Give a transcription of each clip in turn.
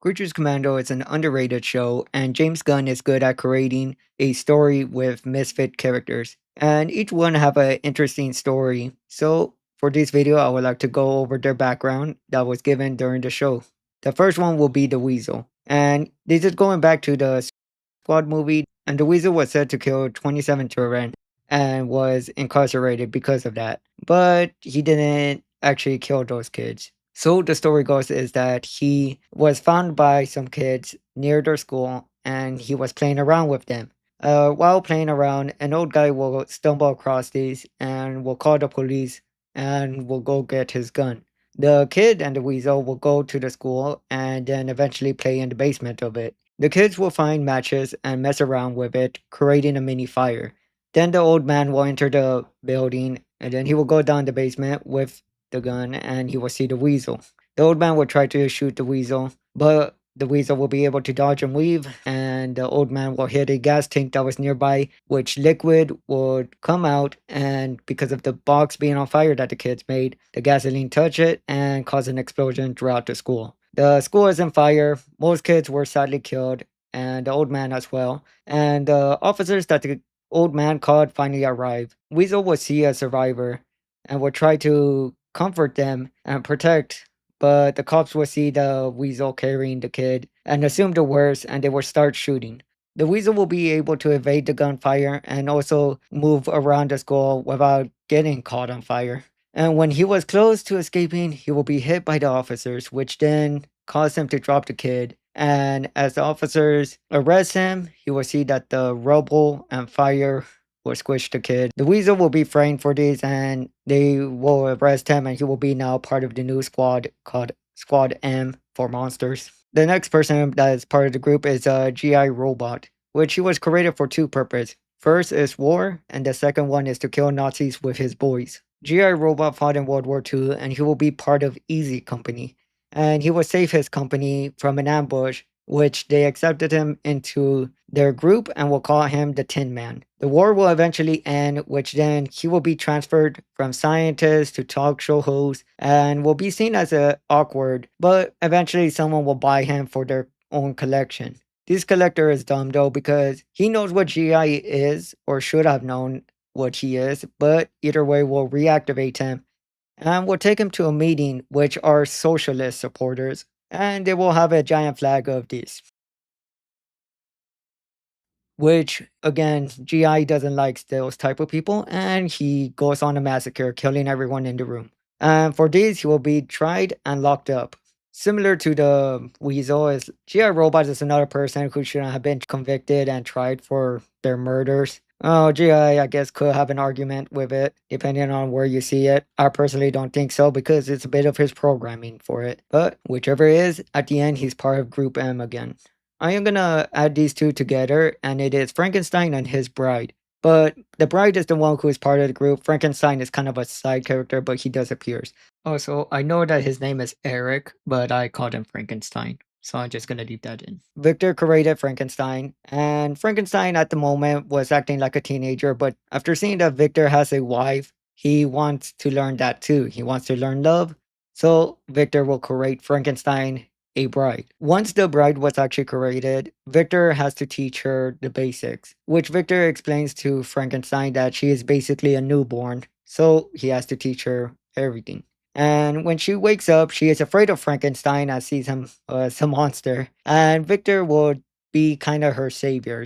Creatures Commando is an underrated show, and James Gunn is good at creating a story with misfit characters. And each one have an interesting story. So for this video, I would like to go over their background that was given during the show. The first one will be the Weasel. And this is going back to the Squad movie, and the Weasel was said to kill 27 children and was incarcerated because of that. But he didn't actually kill those kids. So the story goes is that he was found by some kids near their school and he was playing around with them. While playing around, an old guy will stumble across these and will call the police and will go get his gun. The kid and the weasel will go to the school and then eventually play in the basement of it. The kids will find matches and mess around with it, creating a mini fire. Then the old man will enter the building and then he will go down the basement with the gun and he will see the weasel. The old man will try to shoot the weasel, but the weasel will be able to dodge and weave, and the old man will hit a gas tank that was nearby, which liquid would come out, and because of the box being on fire that the kids made, the gasoline touch it and cause an explosion throughout the school. The school is on fire, most kids were sadly killed, and the old man as well, and the officers that the old man called finally arrive. Weasel will see a survivor and will try to comfort them and protect, but the cops will see the weasel carrying the kid and assume the worst and they will start shooting. The weasel will be able to evade the gunfire and also move around the school without getting caught on fire. And when he was close to escaping, he will be hit by the officers, which then caused him to drop the kid. And as the officers arrest him, he will see that the rubble and fire will squish the kid. The weasel will be framed for this and they will arrest him and he will be now part of the new squad called Squad M for monsters. The next person that is part of the group is a GI robot, which he was created for two purposes. First is war, and the second one is to kill Nazis with his boys. GI Robot fought in World War II and he will be part of Easy Company. And he will save his company from an ambush, which they accepted him into their group and will call him the Tin Man. The war will eventually end, which then he will be transferred from scientist to talk show host and will be seen as a awkward, but eventually someone will buy him for their own collection. This collector is dumb though because he knows what GI is or should have known what he is, but either way will reactivate him and will take him to a meeting which are socialist supporters and they will have a giant flag of this. Which again, GI doesn't like those type of people, and he goes on a massacre, killing everyone in the room. And for this, he will be tried and locked up. Similar to the Weasel, is GI Robot is another person who shouldn't have been convicted and tried for their murders. Oh, GI, I guess, could have an argument with it, depending on where you see it. I personally don't think so because it's a bit of his programming for it. But whichever it is, at the end, he's part of Group M again. I am gonna add these two together, and it is Frankenstein and his bride. But the bride is the one who is part of the group. Frankenstein is kind of a side character, but he does appears. Also, I know that his name is Eric, but I called him Frankenstein. So I'm just gonna leave that in. Victor created Frankenstein, and Frankenstein at the moment was acting like a teenager, but after seeing that Victor has a wife, he wants to learn that too. He wants to learn love. So Victor will create Frankenstein a bride. Once the bride was actually created, Victor has to teach her the basics, which Victor explains to Frankenstein that she is basically a newborn, so he has to teach her everything. And when she wakes up, she is afraid of Frankenstein as sees him as a monster, and Victor will be kind of her savior.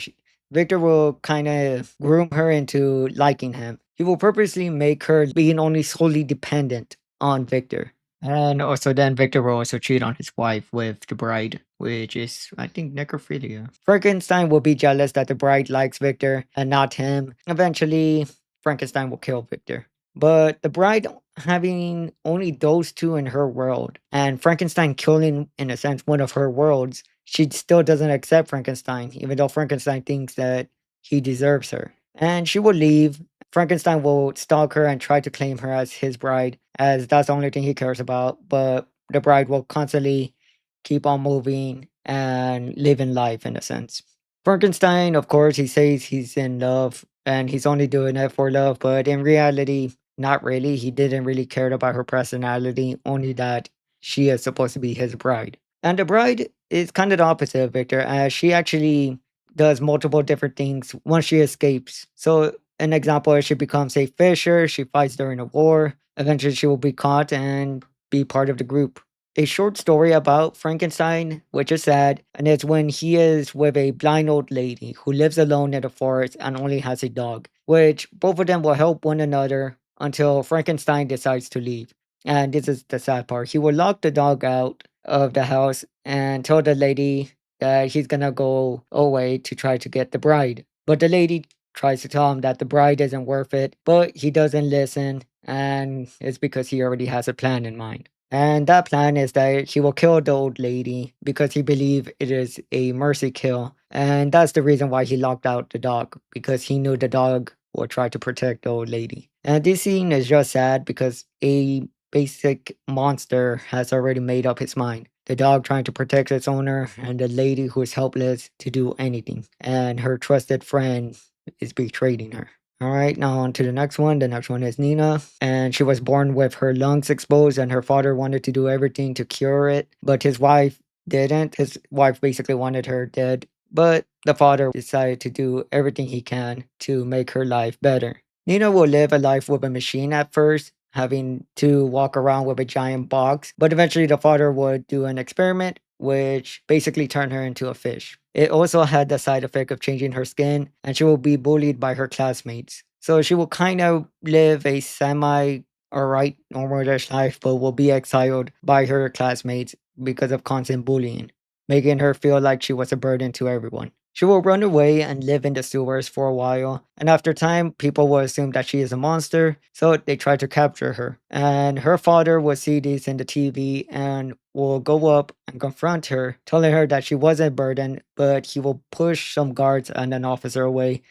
Victor will kind of groom her into liking him. He will purposely make her being only solely dependent on Victor. And also then Victor will also cheat on his wife with the bride, which is, I think, necrophilia. Frankenstein will be jealous that the bride likes Victor and not him. Eventually, Frankenstein will kill Victor. But the bride having only those two in her world, and Frankenstein killing, in a sense, one of her worlds, she still doesn't accept Frankenstein, even though Frankenstein thinks that he deserves her. And she will leave. Frankenstein will stalk her and try to claim her as his bride, as that's the only thing he cares about. But the bride will constantly keep on moving and living life in a sense. Frankenstein, of course, he says he's in love and he's only doing it for love, but in reality, not really. He didn't really care about her personality, only that she is supposed to be his bride. And the bride is kind of the opposite of Victor, as she actually does multiple different things once she escapes. So, an example is she becomes a fisher, she fights during a war, eventually she will be caught and be part of the group. A short story about Frankenstein, which is sad, and it's when he is with a blind old lady who lives alone in the forest and only has a dog, which both of them will help one another until Frankenstein decides to leave. And this is the sad part. He will lock the dog out of the house and tell the lady that he's gonna go away to try to get the bride. But the lady tries to tell him that the bride isn't worth it, but he doesn't listen, and it's because he already has a plan in mind. And that plan is that he will kill the old lady because he believes it is a mercy kill. And that's the reason why he locked out the dog, because he knew the dog would try to protect the old lady. And this scene is just sad because a basic monster has already made up his mind. The dog trying to protect its owner, and the lady who is helpless to do anything. And her trusted friend is betraying her. All right, now on to the next one. The next one is Nina, and she was born with her lungs exposed, and her father wanted to do everything to cure it, but his wife didn't. His wife basically wanted her dead, but the father decided to do everything he can to make her life better. Nina will live a life with a machine at first, having to walk around with a giant box, but eventually the father would do an experiment which basically turned her into a fish. It also had the side effect of changing her skin, and she will be bullied by her classmates. So she will kind of live a semi alright normalish life, but will be exiled by her classmates because of constant bullying, making her feel like she was a burden to everyone. She will run away and live in the sewers for a while, and after time, people will assume that she is a monster, so they try to capture her. And her father will see this in the TV and will go up and confront her, telling her that she wasn't a burden, but he will push some guards and an officer away,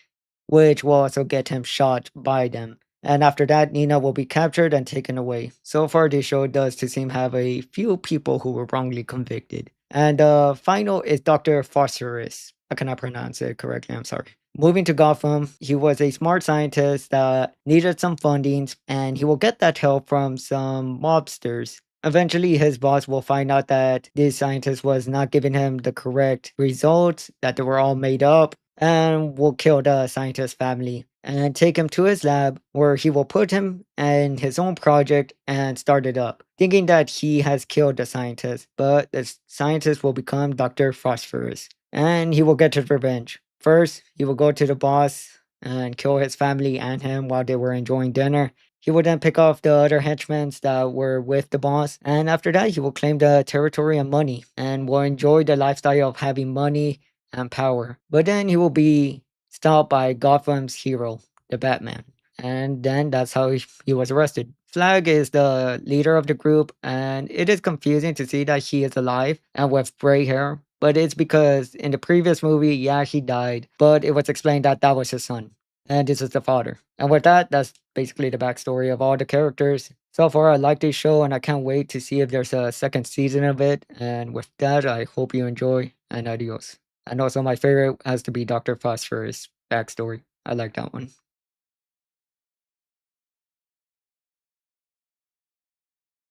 which will also get him shot by them. And after that, Nina will be captured and taken away. So far, this show does to seem have a few people who were wrongly convicted. And final is Dr. Phosphorus. I cannot pronounce it correctly, I'm sorry. Moving to Gotham, he was a smart scientist that needed some fundings, and he will get that help from some mobsters. Eventually, his boss will find out that this scientist was not giving him the correct results, that they were all made up, and will kill the scientist's family and take him to his lab where he will put him in his own project and start it up, thinking that he has killed the scientist, but the scientist will become Dr. Phosphorus and he will get his revenge. First, he will go to the boss and kill his family and him while they were enjoying dinner. He will then pick off the other henchmen that were with the boss, and after that, he will claim the territory and money and will enjoy the lifestyle of having money and power. But then he will be stopped by Gotham's hero, the Batman. And then that's how he was arrested. Flag is the leader of the group, and it is confusing to see that he is alive and with gray hair. But it's because in the previous movie, yeah, he died, but it was explained that that was his son, and this is the father. And with that, that's basically the backstory of all the characters. So far, I like this show, and I can't wait to see if there's a second season of it. And with that, I hope you enjoy, and adios. And also, my favorite has to be Dr. Phosphorus' backstory. I like that one.